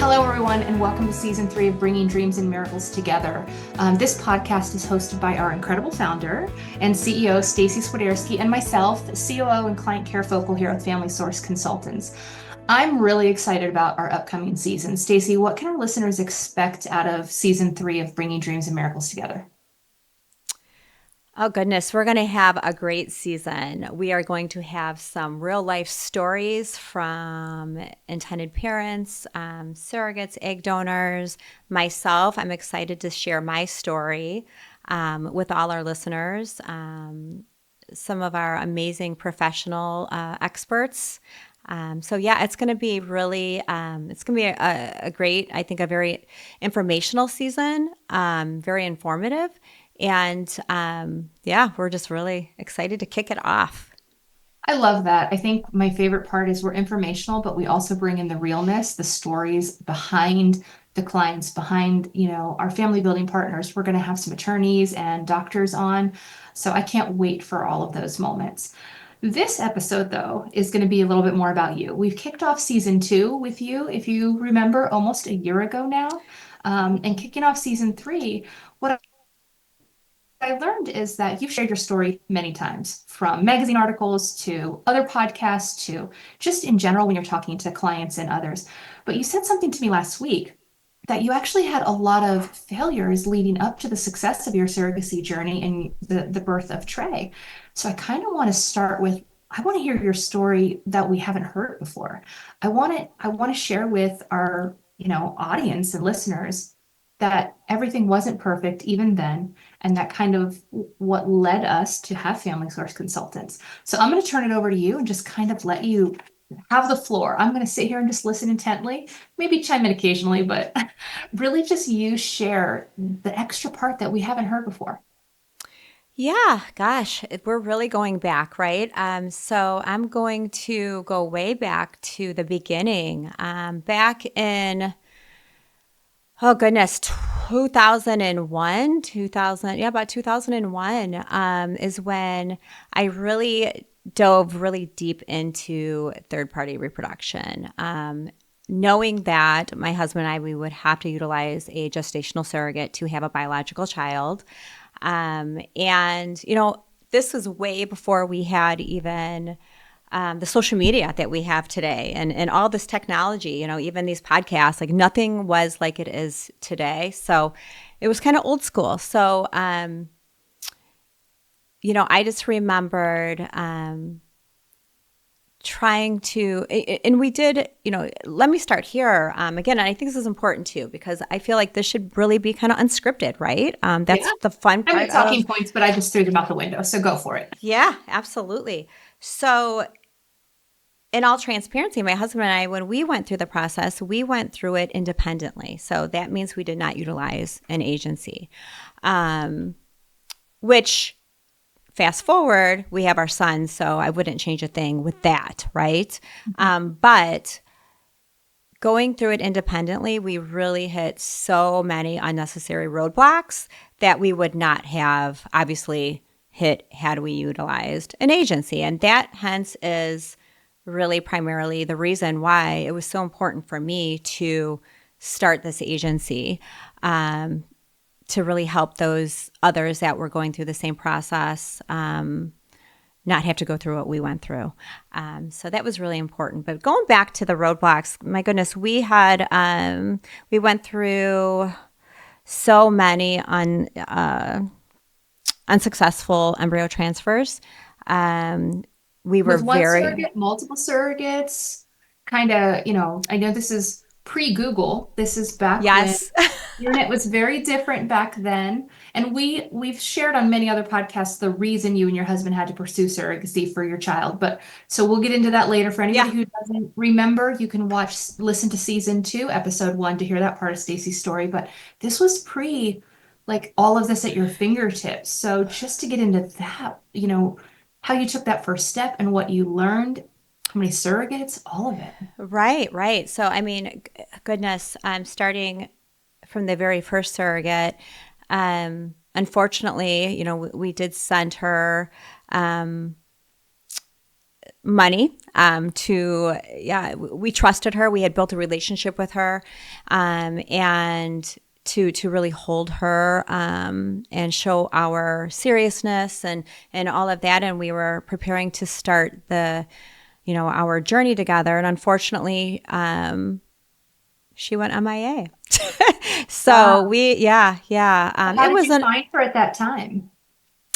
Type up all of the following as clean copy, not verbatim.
Hello, everyone, and welcome to Season 3 of Bringing Dreams and Miracles Together. This podcast is hosted by our incredible founder and CEO, Staci Swiderski, and myself, COO and Client Care Focal here at Family Source Consultants. I'm really excited about our upcoming season. Staci, what can our listeners expect out of Season 3 of Bringing Dreams and Miracles Together? Oh, goodness. We're going to have a great season. We are going to have some real life stories from intended parents, surrogates, egg donors, myself. I'm excited to share my story with all our listeners, some of our amazing professional experts. It's going to be really, it's going to be a great, I think, a very informational season, very informative. And we're just really excited to kick it off. I love that. I think my favorite part is we're informational, but we also bring in the realness, the stories behind the clients, behind, our family building partners. We're going to have some attorneys and doctors on. So I can't wait for all of those moments. This episode, though, is going to be a little bit more about you. We've kicked off season 2 with you, if you remember, almost a year ago now. And kicking off season 3, what I learned is that you've shared your story many times, from magazine articles to other podcasts to just in general when you're talking to clients and others. But you said something to me last week that you actually had a lot of failures leading up to the success of your surrogacy journey and the birth of Trey. So I kind of want to start with, I want to hear your story that we haven't heard before. I want to share with our, audience and listeners that everything wasn't perfect even then, and that kind of what led us to have Family Source Consultants. So I'm going to turn it over to you and just kind of let you have the floor. I'm going to sit here and just listen intently, maybe chime in occasionally, but really just you share the extra part that we haven't heard before. Yeah, gosh, we're really going back, right? So I'm going to go way back to the beginning. Back in Oh goodness, 2001, about 2001 is when I really dove really deep into third-party reproduction. Knowing that my husband and I, we would have to utilize a gestational surrogate to have a biological child. This was way before we had even the social media that we have today and all this technology, even these podcasts, like nothing was like it is today. So it was kind of old school. So, I just remembered trying to, and we did, let me start here. Again, and I think this is important too, because I feel like this should really be kind of unscripted, right? That's Yeah. the fun I part have of. talking points, but I just threw them out the window. So go for it. Yeah, absolutely. So in all transparency, my husband and I, when we went through the process, we went through it independently. So that means we did not utilize an agency, which fast forward, we have our son, so I wouldn't change a thing with that, right? But going through it independently, we really hit so many unnecessary roadblocks that we would not have obviously hit had we utilized an agency. And that hence is really primarily the reason why it was so important for me to start this agency, to really help those others that were going through the same process not have to go through what we went through. So that was really important. But going back to the roadblocks, my goodness, we went through so many unsuccessful embryo transfers. We were With one very, surrogate, multiple surrogates, kind of, I know this is pre-Google. This is back when yes. the internet was very different back then. And we've shared on many other podcasts the reason you and your husband had to pursue surrogacy for your child. But so we'll get into that later. For anybody Yeah. who doesn't remember, you can listen to season 2, episode 1 to hear that part of Staci's story. But this was pre like all of this at your fingertips. So just to get into that, how you took that first step and what you learned, how many surrogates, all of it. Right, right. So, I mean, goodness, starting from the very first surrogate, unfortunately, we did send her money to yeah, we trusted her. We had built a relationship with her, and to really hold her and show our seriousness and all of that. And we were preparing to start the our journey together. And unfortunately, she went MIA. So Wow. we yeah How it did you wasn't find her at that time?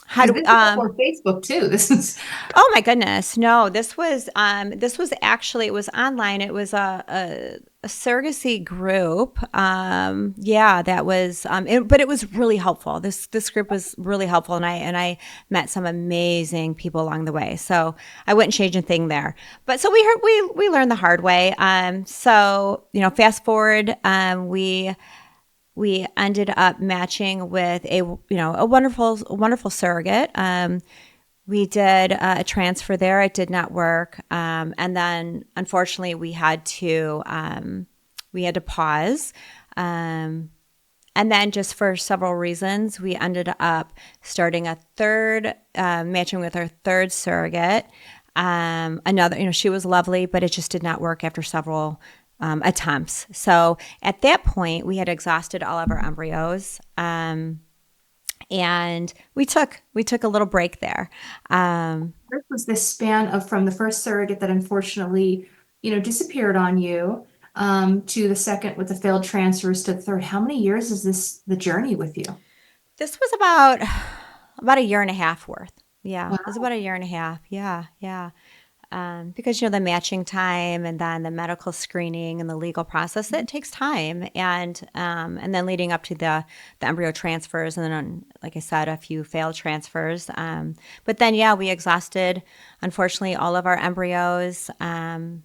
how Because do this is before Facebook too. This is Oh my goodness. No, this was actually it was online. It was a surrogacy group. Yeah, that was but it was really helpful. This group was really helpful and I met some amazing people along the way. So I wouldn't change a thing there. But so we learned the hard way. So, fast forward, we ended up matching with a wonderful surrogate. We did a transfer there. It did not work, and then unfortunately we had to pause, and then just for several reasons, we ended up starting a third matching with our third surrogate. Another, she was lovely, but it just did not work after several attempts. So at that point, we had exhausted all of our embryos. And we took a little break there. this was this span of from the first surrogate that unfortunately, disappeared on you, to the second with the failed transfers to the third. How many years is this the journey with you? This was about a year and a half worth. Yeah, it was Wow. about a year and a half. Yeah, yeah. Because the matching time and then the medical screening and the legal process it takes time and then leading up to the embryo transfers and then like I said a few failed transfers but then yeah we exhausted unfortunately all of our embryos and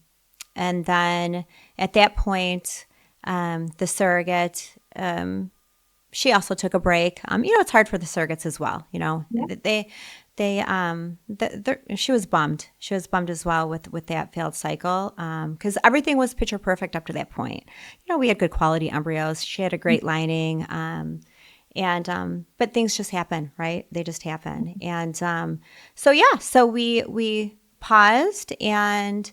then at that point the surrogate she also took a break. It's hard for the surrogates as well. Yeah. She was bummed. She was bummed as well with that failed cycle because everything was picture perfect up to that point. We had good quality embryos. She had a great lining, and but things just happen, right? They just happen, and so yeah, so we paused, and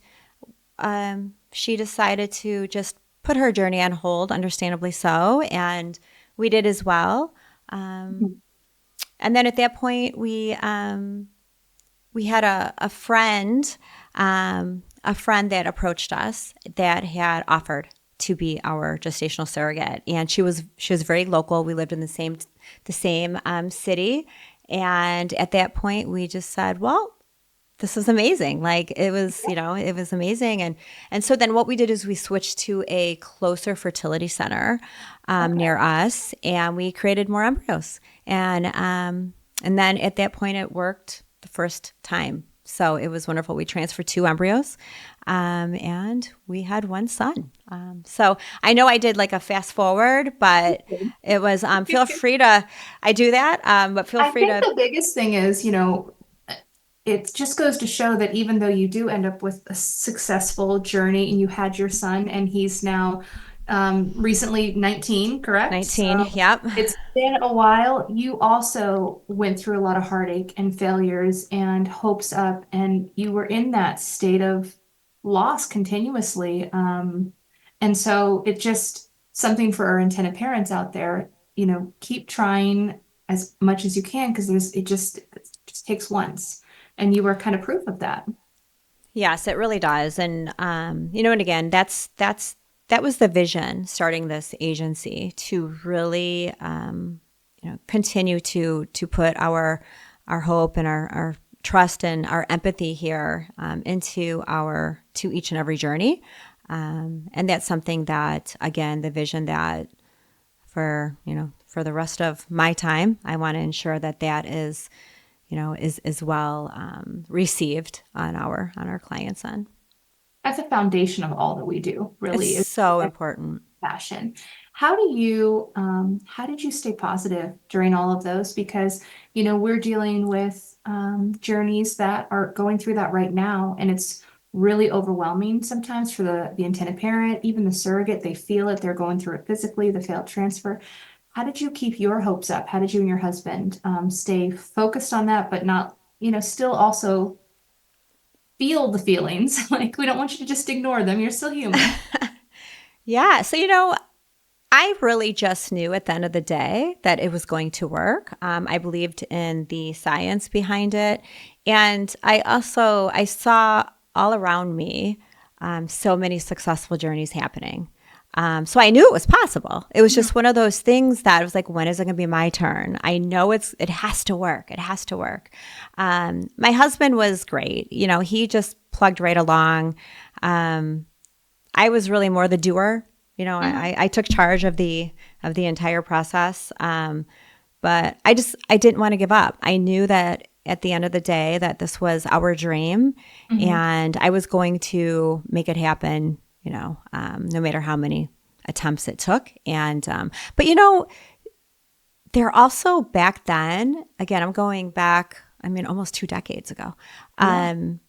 she decided to just put her journey on hold, understandably so, and we did as well. And then at that point, we had a friend that approached us that had offered to be our gestational surrogate, and she was very local. We lived in the same city, and at that point, we just said, well. This was amazing. Like it was amazing. And so then what we did is we switched to a closer fertility center Okay. near us, and we created more embryos. And then at that point, it worked the first time. So it was wonderful. We transferred two embryos, and we had one son. So I know I did like a fast forward, but it was feel free to I do that, but feel I free think to the biggest thing is, it just goes to show that even though you do end up with a successful journey and you had your son and he's now recently 19, correct? 19. So Yep. it's been a while. You also went through a lot of heartache and failures and hopes up, and you were in that state of loss continuously. And so it just something for our intended parents out there, keep trying as much as you can because it just takes once. And you were kind of proof of that. Yes, it really does. And and again, that was the vision starting this agency to really continue to put our hope and our trust and our empathy here to each and every journey. And that's something that again, the vision that for the rest of my time, I want to ensure that is well received on our clients' end. That's a foundation of all that we do, It's really, is so important. passion. How did you stay positive during all of those? Because, we're dealing with journeys that are going through that right now, and it's really overwhelming sometimes for the intended parent, even the surrogate, they feel it, they're going through it physically, the failed transfer. How did you keep your hopes up? How did you and your husband stay focused on that, but not, still also feel the feelings. Like, we don't want you to just ignore them. You're still human. Yeah. So, I really just knew at the end of the day that it was going to work. I believed in the science behind it. And I saw all around me so many successful journeys happening. So I knew it was possible. It was Yeah. just one of those things that was like, when is it going to be my turn? I know it has to work. It has to work. My husband was great. He just plugged right along. I was really more the doer. Mhm. I took charge of the entire process. But I didn't want to give up. I knew that at the end of the day that this was our dream, Mhm. and I was going to make it happen. No matter how many attempts it took. And but there also back then. Again, I'm going back. I mean, almost 2 decades ago. Yeah. Um,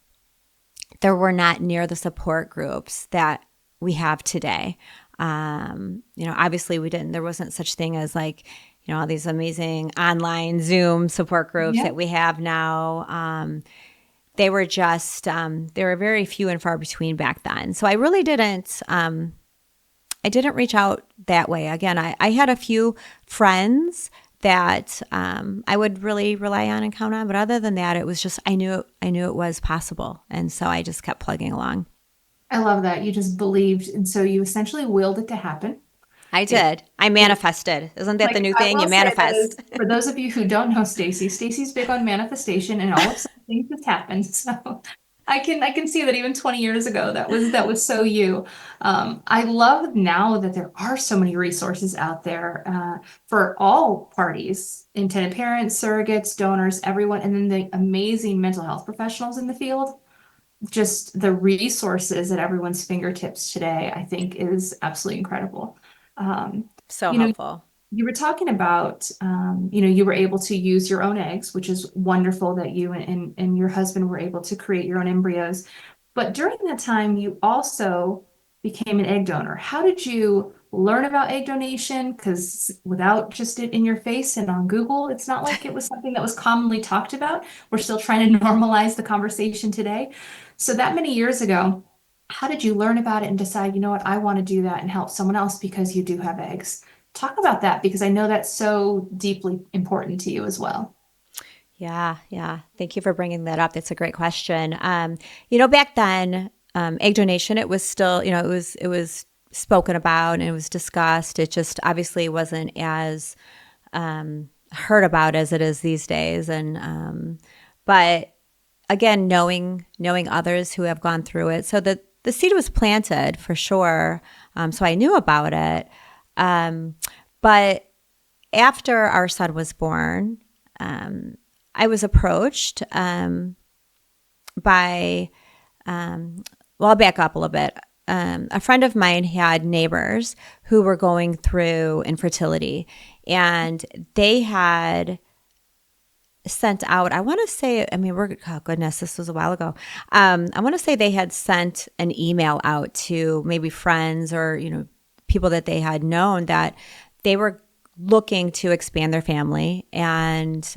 there were not near the support groups that we have today. Obviously we didn't, there wasn't such thing as like, all these amazing online Zoom support groups Yeah. that we have now. They were just, they were very few and far between back then. So I really I didn't reach out that way. Again, I had a few friends that I would really rely on and count on. But other than that, it was just, I knew it was possible. And so I just kept plugging along. I love that. You just believed. And so you essentially willed it to happen. I It, did. I it manifested. Isn't that the Like, new I thing? You will say that is, manifest. for those of you who don't know Stacy, Stacy's big on manifestation, and all of a sudden things just happened. So I can see that even 20 years ago that was so you. I love now that there are so many resources out there for all parties, intended parents, surrogates, donors, everyone, and then the amazing mental health professionals in the field. Just the resources at everyone's fingertips today, I think, is absolutely incredible. Um, So you know, helpful. you were talking about, you were able to use your own eggs, which is wonderful that you and your husband were able to create your own embryos. But during that time, you also became an egg donor. How did you learn about egg donation? Because without just it in your face and on Google, it's not like it was something that was commonly talked about. We're still trying to normalize the conversation today. So that many years ago, how did you learn about it and decide, you know what, I want to do that and help someone else because you do have eggs? Talk about that because I know that's so deeply important to you as well. Yeah, yeah. Thank you for bringing that up. That's a great question. Back then, egg donation, it was still, it was spoken about and it was discussed. It just obviously wasn't as heard about as it is these days. But again, knowing others who have gone through it, so that the seed was planted for sure. So I knew about it. Um, but after our son was born, I was approached by, well, I'll back up a little bit. A friend of mine had neighbors who were going through infertility, and they had sent out, I want to say, I mean, oh goodness, this was a while ago. I want to say they had sent an email out to maybe friends or, people that they had known that they were looking to expand their family and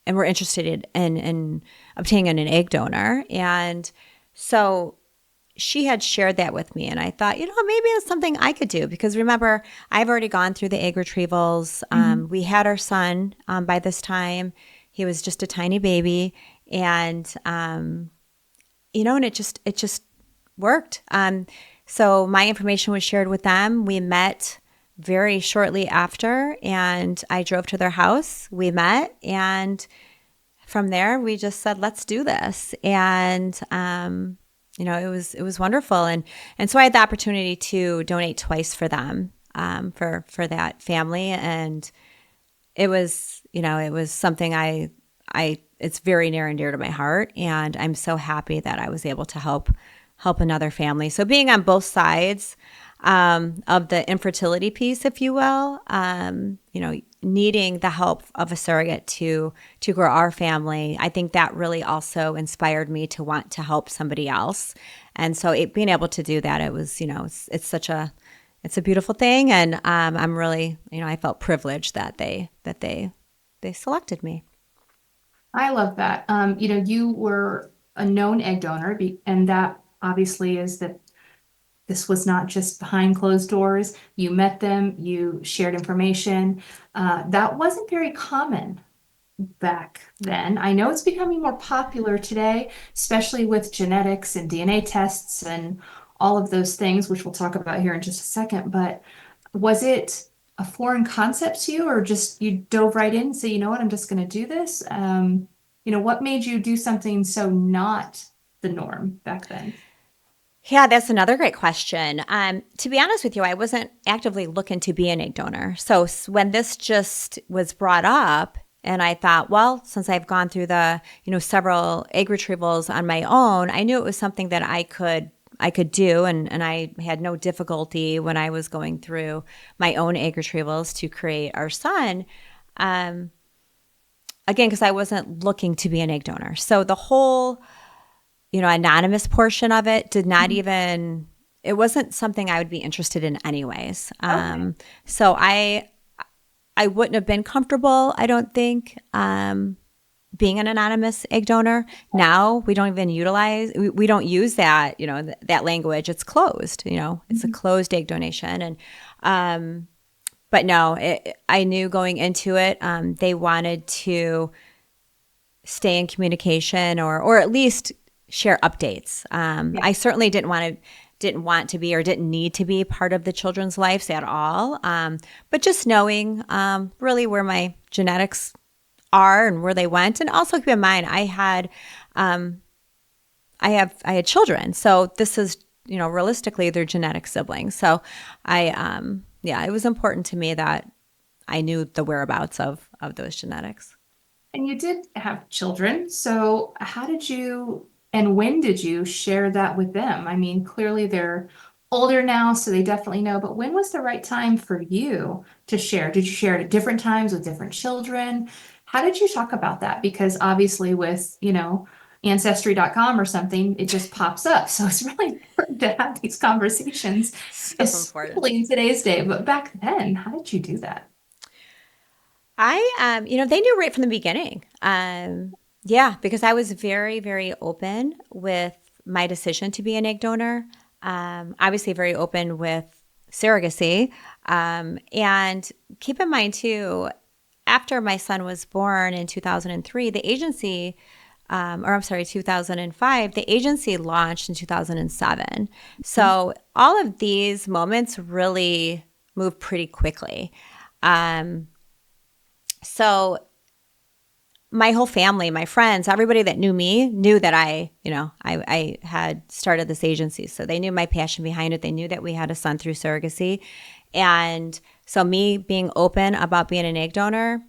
were interested in obtaining an egg donor. And so she had shared that with me. And I thought, maybe it's something I could do because remember, I've already gone through the egg retrievals. Mhm. We had our son by this time. He was just a tiny baby. And, and it just worked. So my information was shared with them. We met very shortly after, and I drove to their house. We met, and from there, we just said, "Let's do this." And it was wonderful, and so I had the opportunity to donate twice for them, for that family, and it was something I it's very near and dear to my heart, and I'm so happy that I was able to help another family. So being on both sides of the infertility piece, if you will, needing the help of a surrogate to grow our family, I think that really also inspired me to want to help somebody else. And so being able to do that, it was, it's a beautiful thing, and I'm really, I felt privileged that they selected me. I love that. You were a known egg donor, and that obviously is that this was not just behind closed doors. You met them, you shared information. That wasn't very common back then. I know it's becoming more popular today, especially with genetics and DNA tests and all of those things, which we'll talk about here in just a second. But was it a foreign concept to you, or just you dove right in and say, you know what, I'm just going to do this? What made you do something so not the norm back then? Yeah, that's another great question. To be honest with you, I wasn't actively looking to be an egg donor. So when this just was brought up, and I thought, well, since I've gone through the, several egg retrievals on my own, I knew it was something that I could do, and I had no difficulty when I was going through my own egg retrievals to create our son. Um, Again, because I wasn't looking to be an egg donor. So the whole anonymous portion of it did not Mhm. even, it wasn't something I would be interested in anyways. Okay. So I wouldn't have been comfortable, I don't think, being an anonymous egg donor. Now we don't even we don't use that, that language. It's closed, it's a Mhm. closed egg donation. But no, I knew going into it, they wanted to stay in communication or at least share updates. Yeah. I certainly didn't want to be or didn't need to be part of the children's lives at all. But just knowing really where my genetics are and where they went, and also keep in mind um, I had children, so this is realistically their genetic siblings. So yeah, it was important to me that I knew the whereabouts of those genetics. And you did have children. So how did you and when did you share that with them? I mean, clearly they're older now, so they definitely know, but when was the right time for you to share? Did you share it at different times with different children? How did you talk about that? Because obviously with, ancestry.com or something, it just pops up. So it's really important to have these conversations, So important. especially in today's day. But back then, how did you do that? They knew right from the beginning. Yeah, because I was very, very open with my decision to be an egg donor. Obviously, very open with surrogacy. And keep in mind, too, after my son was born in 2003, the agency, or I'm sorry, 2005, the agency launched in 2007. So all of these moments really moved pretty quickly. Um, so my whole family, my friends, everybody that knew me knew that I had started this agency. So they knew my passion behind it. They knew that we had a son through surrogacy. And so me being open about being an egg donor,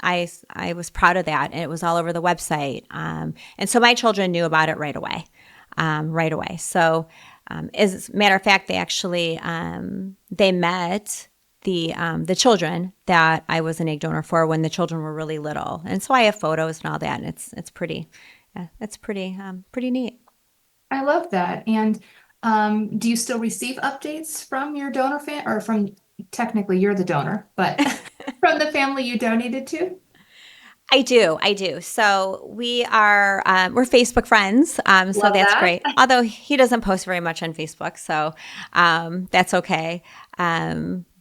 I was proud of that. And it was all over the website. And so my children knew about it right away, right away. So as a matter of fact, they actually, they met the children that I was an egg donor for when the children were really little, and so I have photos and all that, and it's pretty, it's pretty neat. I love that. And do you still receive updates from your donor fan or from technically you're the donor, but from the family you donated to? I do. So we're Facebook friends, so Love that's that. great. Although he doesn't post very much on Facebook, so that's okay.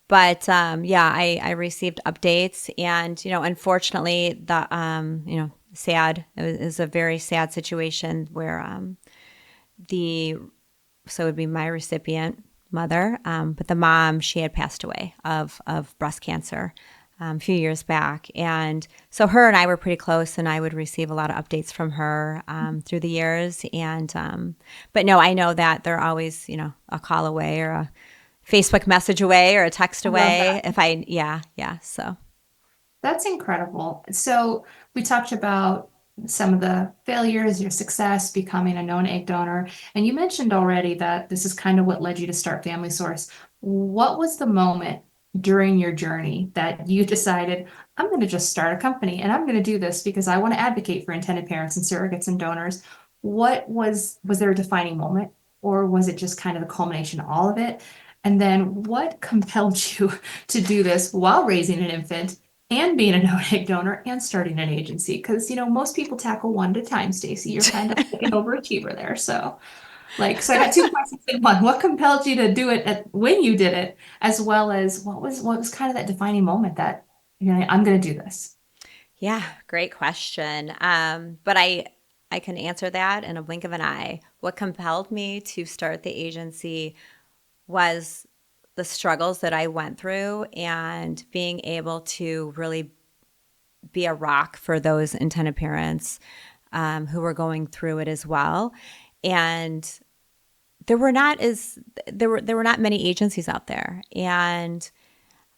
But yeah, I received updates, and unfortunately, sad. It was a very sad situation where the so it would be my recipient mother, but the mom, she had passed away of breast cancer a few years back, and so her and I were pretty close, and I would receive a lot of updates from her through the years, and but no, I know that they're always a call away or a Facebook message away or a text I love that. away if I yeah so. That's incredible. So we talked about some of the failures, your success, becoming a known egg donor, and you mentioned already that this is kind of what led you to start Family Source. What was the moment during your journey that you decided, I'm going to just start a company and I'm going to do this because I want to advocate for intended parents and surrogates and donors? Was there a defining moment, or was it just kind of the culmination of all of it? And then what compelled you to do this while raising an infant and being a no-egg donor and starting an agency. Because, most people tackle one at a time, Stacy. You're kind of like an overachiever there. So I got two questions in one. What compelled you to do it when you did it, as well as what was kind of that defining moment that, I'm going to do this? Yeah, great question. But I can answer that in a blink of an eye. What compelled me to start the agency was the struggles that I went through and being able to really be a rock for those intended parents who were going through it as well. And there were not as there were not many agencies out there, and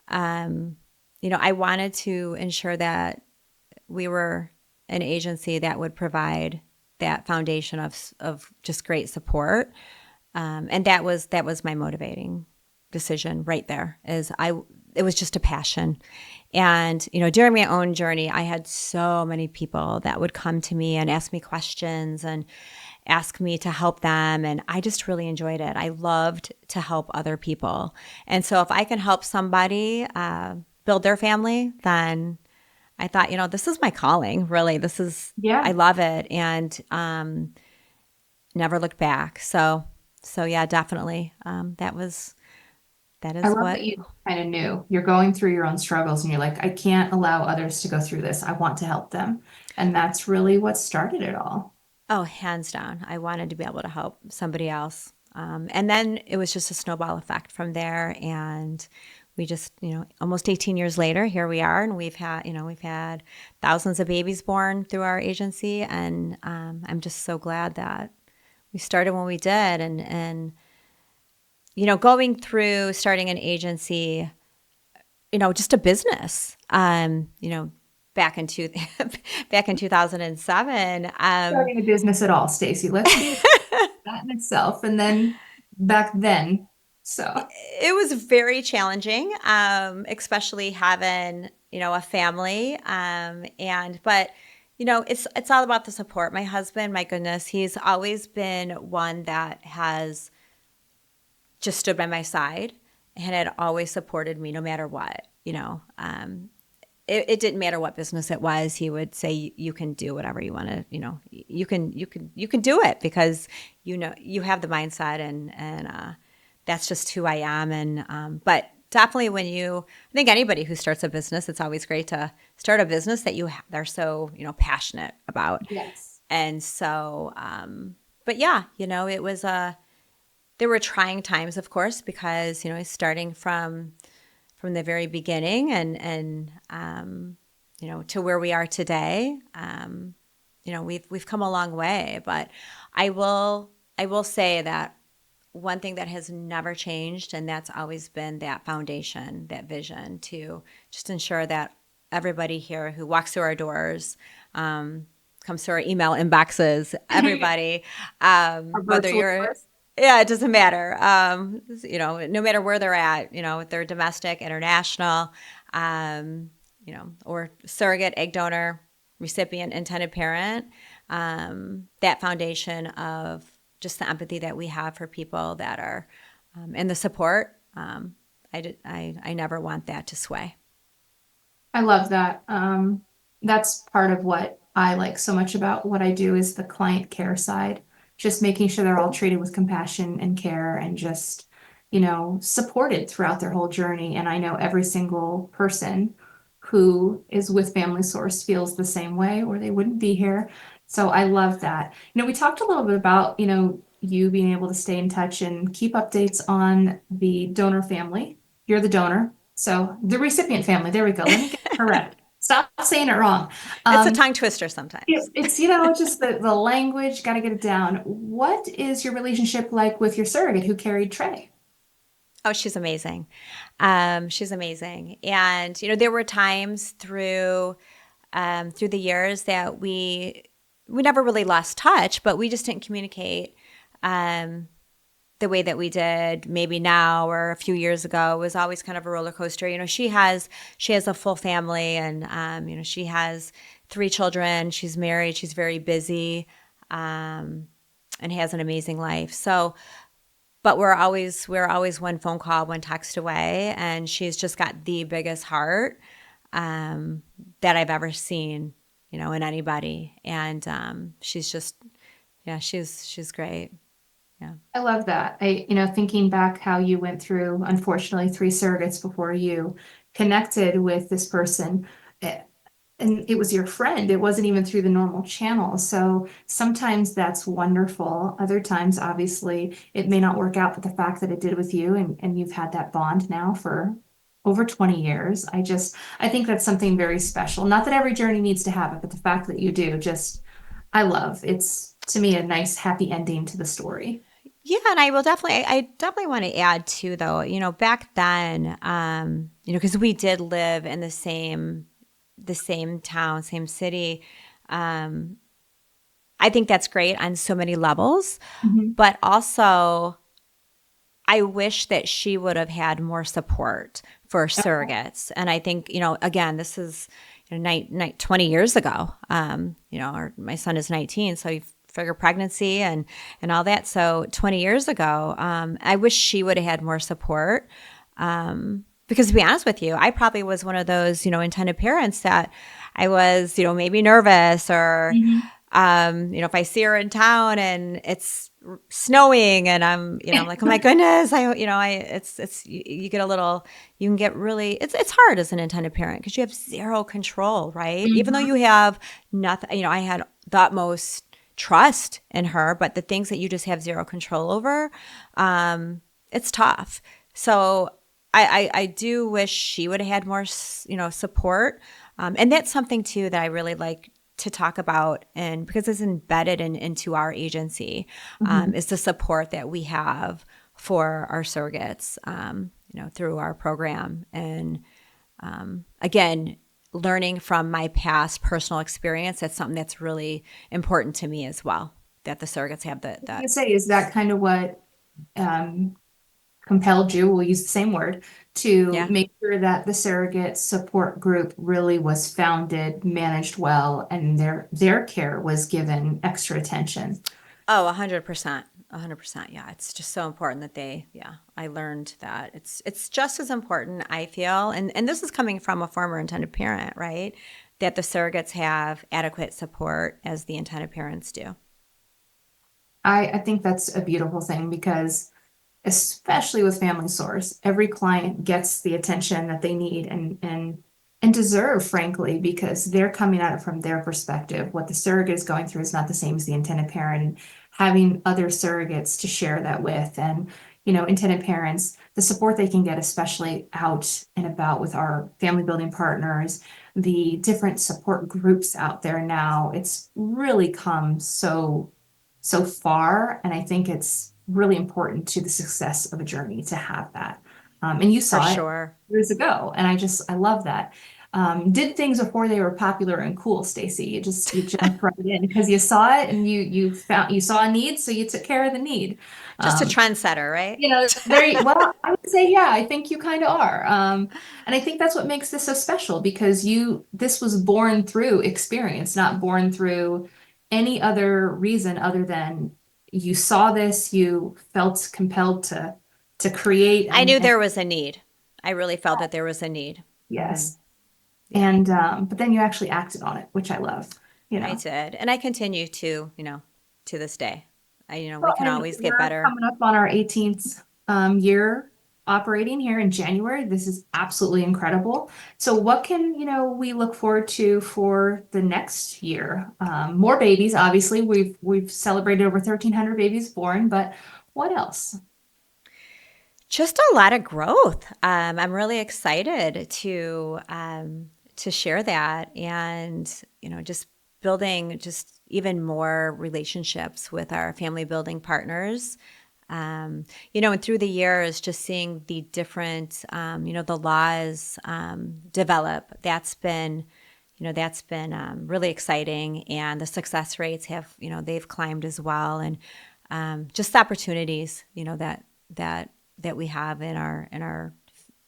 I wanted to ensure that we were an agency that would provide that foundation of just great support, and that was my motivating decision right there. It was just a passion, and during my own journey, I had so many people that would come to me and ask me questions and ask me to help them, and I just really enjoyed it. I loved to help other people, and so if I can help somebody build their family, then I thought, this is my calling, really. I Yeah. love it, and never looked back. So yeah, definitely. That I is love what. that you kind of knew you're going through your own struggles and you're like, I can't allow others to go through this. I want to help them. And that's really what started it all. Oh, hands down, I wanted to be able to help somebody else, and then it was just a snowball effect from there, and we just, almost 18 years later, here we are, and we've had thousands of babies born through our agency, and I'm just so glad that we started when we did, and going through starting an agency, just a business, back in two, back in 2007. Starting a business at all, Stacy. Let's be that in itself. And then back then, so It was very challenging, especially having a family, but it's all about the support. My husband, my goodness, he's always been one that has just stood by my side and had always supported me no matter what. It didn't matter what business it was. He would say, "You can do whatever you want to. You can do it because you have the mindset, and that's just who I am." And but definitely, I think anybody who starts a business, it's always great to start a business that they're so passionate about. yes. And so, but yeah, it was there were trying times, of course, because starting from the very beginning, and to where we are today. We've come a long way, but I will say that one thing that has never changed, and that's always been that foundation, that vision to just ensure that everybody here who walks through our doors, comes through our email inboxes, everybody, Our whether virtual you're, tours. yeah, it doesn't matter. No matter where they're at, if they're domestic, international, or surrogate, egg donor, recipient, intended parent, that foundation of just the empathy that we have for people that are, and the support. I never want that to sway. I love that. That's part of what I like so much about what I do is the client care side, just making sure they're all treated with compassion and care and just, supported throughout their whole journey. And I know every single person who is with Family Source feels the same way or they wouldn't be here. So I love that. We talked a little bit about, you being able to stay in touch and keep updates on the donor family. You're the donor. So the recipient family, there we go. Let me get it correct. Stop saying it wrong. It's a Um, tongue twister sometimes. it's just the language, got to get it down. What is your relationship like with your surrogate who carried Trey? Oh, she's amazing. She's amazing. And there were times through the years that we never really lost touch, but we just didn't communicate the way that we did maybe now or a few years ago. It was always kind of a roller coaster. She has a full family, and she has 3 children. She's married. She's very busy, and has an amazing life. So, but we're always one phone call, one text away, and she's just got the biggest heart. that I've ever seen, in anybody. And she's just, yeah, she's great. Yeah. I love that. Thinking back how you went through, unfortunately, three surrogates before you connected with this person. eh, And it was your friend. It wasn't even through the normal channel. So sometimes that's wonderful. Other times, obviously, it may not work out, but the fact that it did with you and you've had that bond now for over 20 years, I think that's something very special. Not that every journey needs to have it, but the fact that you do, I love. It's to me a nice, happy ending to the story. Yeah, and I definitely want to add too, though, back then, because we did live in the same town, same city. Um, I think that's great on so many levels, Mhm. but also I wish that she would have had more support for surrogates. And I think, again, this is 20 years ago. My son is 19, so you figure pregnancy and all that. So 20 years ago, I wish she would have had more support. Because to be honest with you, I probably was one of those, intended parents that I was, maybe nervous or, Mhm. if I see her in town and it's snowing and I'm like, oh my goodness, you get a little, you can get really, it's hard as an intended parent because you have zero control, right? Even though Mhm. you have nothing, I had the utmost trust in her, but the things that you just have zero control over, it's tough. So I do wish she would have had more, support. And that's something too that I really like to talk about, and because it's embedded into our agency, Mhm. is the support that we have for our surrogates, through our program. And again, learning from my past personal experience, that's something that's really important to me as well, that the surrogates have I that. say, is that kind of what um, compelled you, we'll use the same word, to Yeah. make sure that the surrogate support group really was founded, managed well, and their care was given extra attention. Oh, 100%. 100%. Yeah. It's just so important that I learned that it's just as important, I feel. And this is coming from a former intended parent, right? That the surrogates have adequate support as the intended parents do. I think that's a beautiful thing because especially with Family Source, every client gets the attention that they need and deserve, frankly, because they're coming at it from their perspective. What the surrogate is going through is not the same as the intended parent, and having other surrogates to share that with, and intended parents, the support they can get, especially out and about with our family building partners, the different support groups out there now, it's really come so far. And I think it's really important to the success of a journey to have that. And you For saw it sure. years ago. And I love that. Did things before they were popular and cool, Stacy. You jumped right in because you saw it and you saw a need, so you took care of the need. Just a Um, trendsetter, right? well, I would say, yeah, I think you kind of are. And I think that's what makes this so special because this was born through experience, not born through any other reason other than you saw this, you felt compelled to create I knew and there was a need. I really felt that there was a need. Hmm. yes. Yeah, And but then you actually acted on it, which I love, you I know. did. And I continue to, to this day. We Well, can and always get we're better. coming up on our 18th year operating here in January. This is absolutely incredible. So what can, we look forward to for the next year? More babies, obviously. We've celebrated over 1,300 babies born, but what else? Just a lot of growth. I'm really excited to share that, and just building just even more relationships with our family building partners. And through the years, just seeing the different, the laws develop. That's been really exciting, and the success rates they've climbed as well, and just the opportunities, that we have in our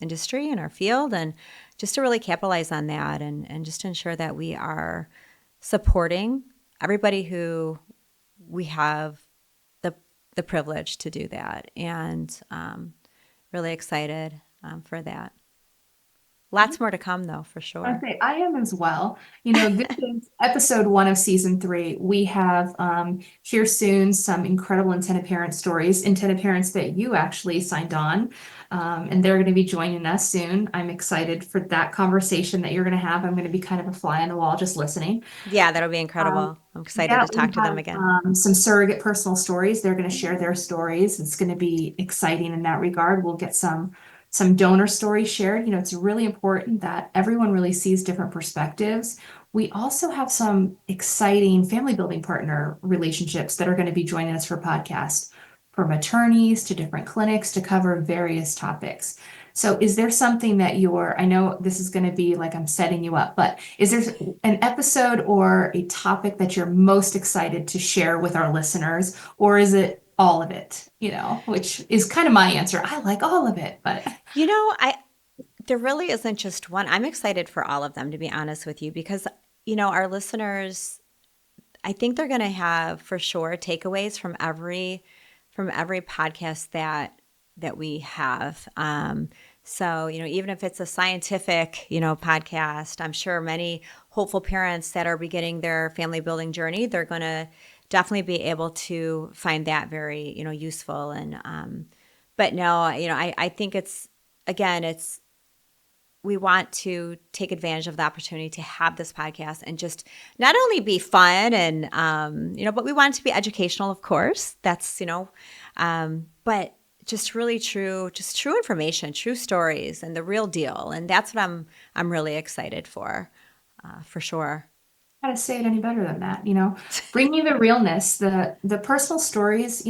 industry, in our field, and just to really capitalize on that, and just to ensure that we are supporting everybody who we have the the privilege to do that, and really excited for that. Lots more to come, though, for I sure. say I am as well. This is episode 1 of season 3. We have here soon some incredible intended parent stories, intended parents that you actually signed on, and they're going to be joining us soon. I'm excited for that conversation that you're going to have. I'm going to be kind of a fly on the wall, just listening. Yeah, that'll be Um, incredible. I'm excited yeah, to we talk to them have again. some surrogate personal stories. They're going to share their stories. It's going to be exciting in that regard. We'll get some donor stories shared. It's really important that everyone really sees different perspectives. We also have some exciting family building partner relationships that are going to be joining us for podcasts, from attorneys to different clinics to cover various topics. So is there something that I know this is going to be like I'm setting you up, but is there an episode or a topic that you're most excited to share with our listeners, or is it all of it, which is kind of my answer. I like all of it, but I there really isn't just one. I'm excited for all of them, to be honest with you, because our listeners, I think they're going to have for sure takeaways from every podcast that we have. So, even if it's a scientific, podcast, I'm sure many hopeful parents that are beginning their family building journey, they're going to definitely be able to find that very, useful. And, but no, I think it's we want to take advantage of the opportunity to have this podcast and just not only be fun and but we want it to be educational, of course. That's but just really true information, true stories, and the real deal. And that's what I'm really excited for sure. how to say it any better than that, bring you the realness, the personal stories,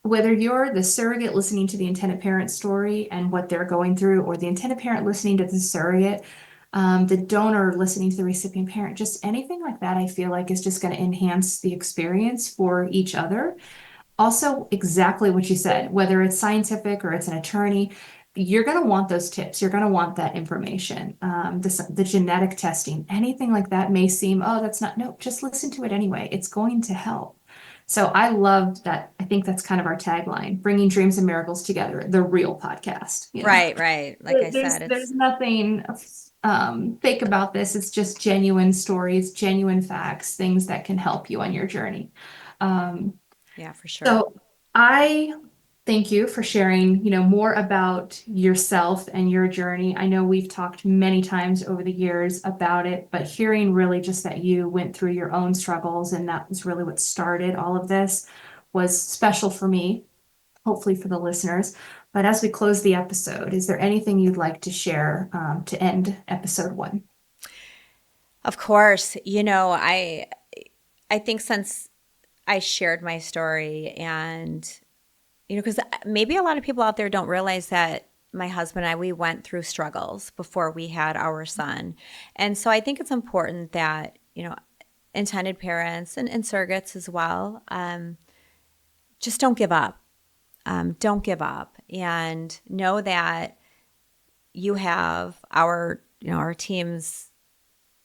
whether you're the surrogate listening to the intended parent story and what they're going through, or the intended parent listening to the surrogate, the donor listening to the recipient parent, just anything like that, I feel like is just going to enhance the experience for each other. Also, exactly what you said, whether it's scientific or it's an attorney, you're going to want those tips. You're going to want that information. The genetic testing, anything like that may seem, oh, that's not, no, just listen to it anyway. It's going to help. So I loved that. I think that's kind of our tagline, bringing dreams and miracles together, the real podcast. Right. Like I There's said, there's it's nothing fake about this. It's just genuine stories, genuine facts, things that can help you on your journey. Um, yeah, for sure. so I thank you for sharing, more about yourself and your journey. I know we've talked many times over the years about it, but hearing really just that you went through your own struggles and that was really what started all of this was special for me, hopefully for the listeners. But as we close the episode, is there anything you'd like to share to end episode 1? Of course, I think since I shared my story and because maybe a lot of people out there don't realize that my husband and I, we went through struggles before we had our son. And so I think it's important that, intended parents and surrogates as well, just don't give up. Don't give up and know that you have our team's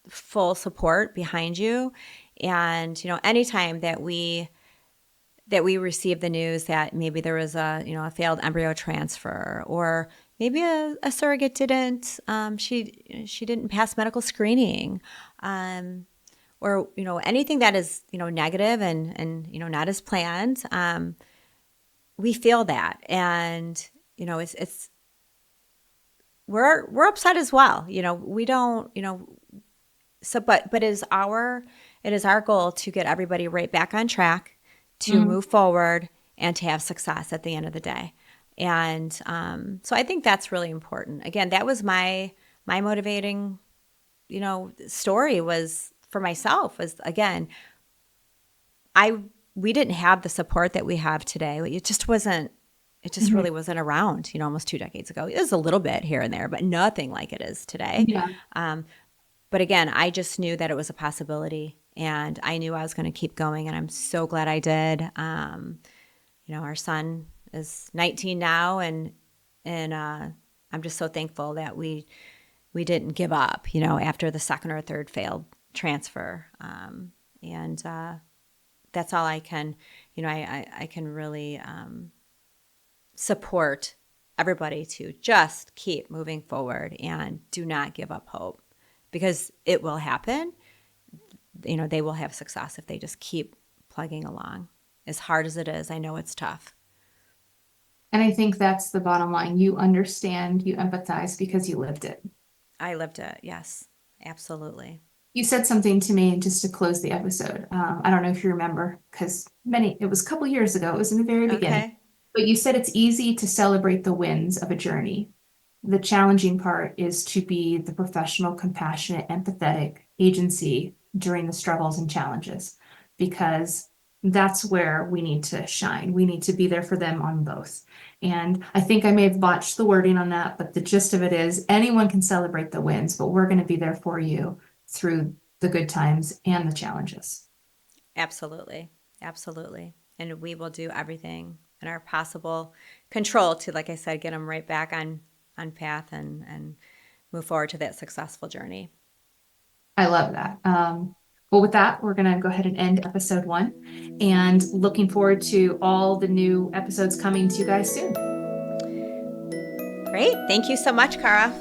full support behind you. And, anytime that we received the news that maybe there was a failed embryo transfer, or maybe a surrogate didn't she didn't pass medical screening, or anything that is negative and not as planned, we feel that, and it's we're upset as well. We don't so but it is our goal to get everybody right back on track, to Mhm. move forward, and to have success at the end of the day. And so I think that's really important. Again, that was my motivating, story was for myself. Was again, I we didn't have the support that we have today. It just wasn't. It just Mhm. really wasn't around. Almost 2 decades ago. It was a little bit here and there, but nothing like it is today. Yeah. Um, but again, I just knew that it was a possibility, and I knew I was going to keep going, and I'm so glad I did. Our son is 19 now, and I'm just so thankful that we didn't give up. After the second or third failed transfer, and that's all I can. I can really support everybody to just keep moving forward and do not give up hope, because it will happen. They will have success if they just keep plugging along. As hard as it is, I know it's tough. And I think that's the bottom line. You understand, you empathize because you lived it. I lived it. Yes, absolutely. You said something to me just to close the episode. I don't know if you remember, because it was a couple years ago. It was in the very beginning. Okay. But you said it's easy to celebrate the wins of a journey. The challenging part is to be the professional, compassionate, empathetic agency during the struggles and challenges, because that's where we need to shine. We need to be there for them on both. And I think I may have botched the wording on that, but the gist of it is anyone can celebrate the wins, but we're going to be there for you through the good times and the challenges. Absolutely. Absolutely. And we will do everything in our possible control to, like I said, get them right back on path and move forward to that successful journey. I love that. Well, with that, we're going to go ahead and end episode 1 and looking forward to all the new episodes coming to you guys soon. Great. Thank you so much, Cara.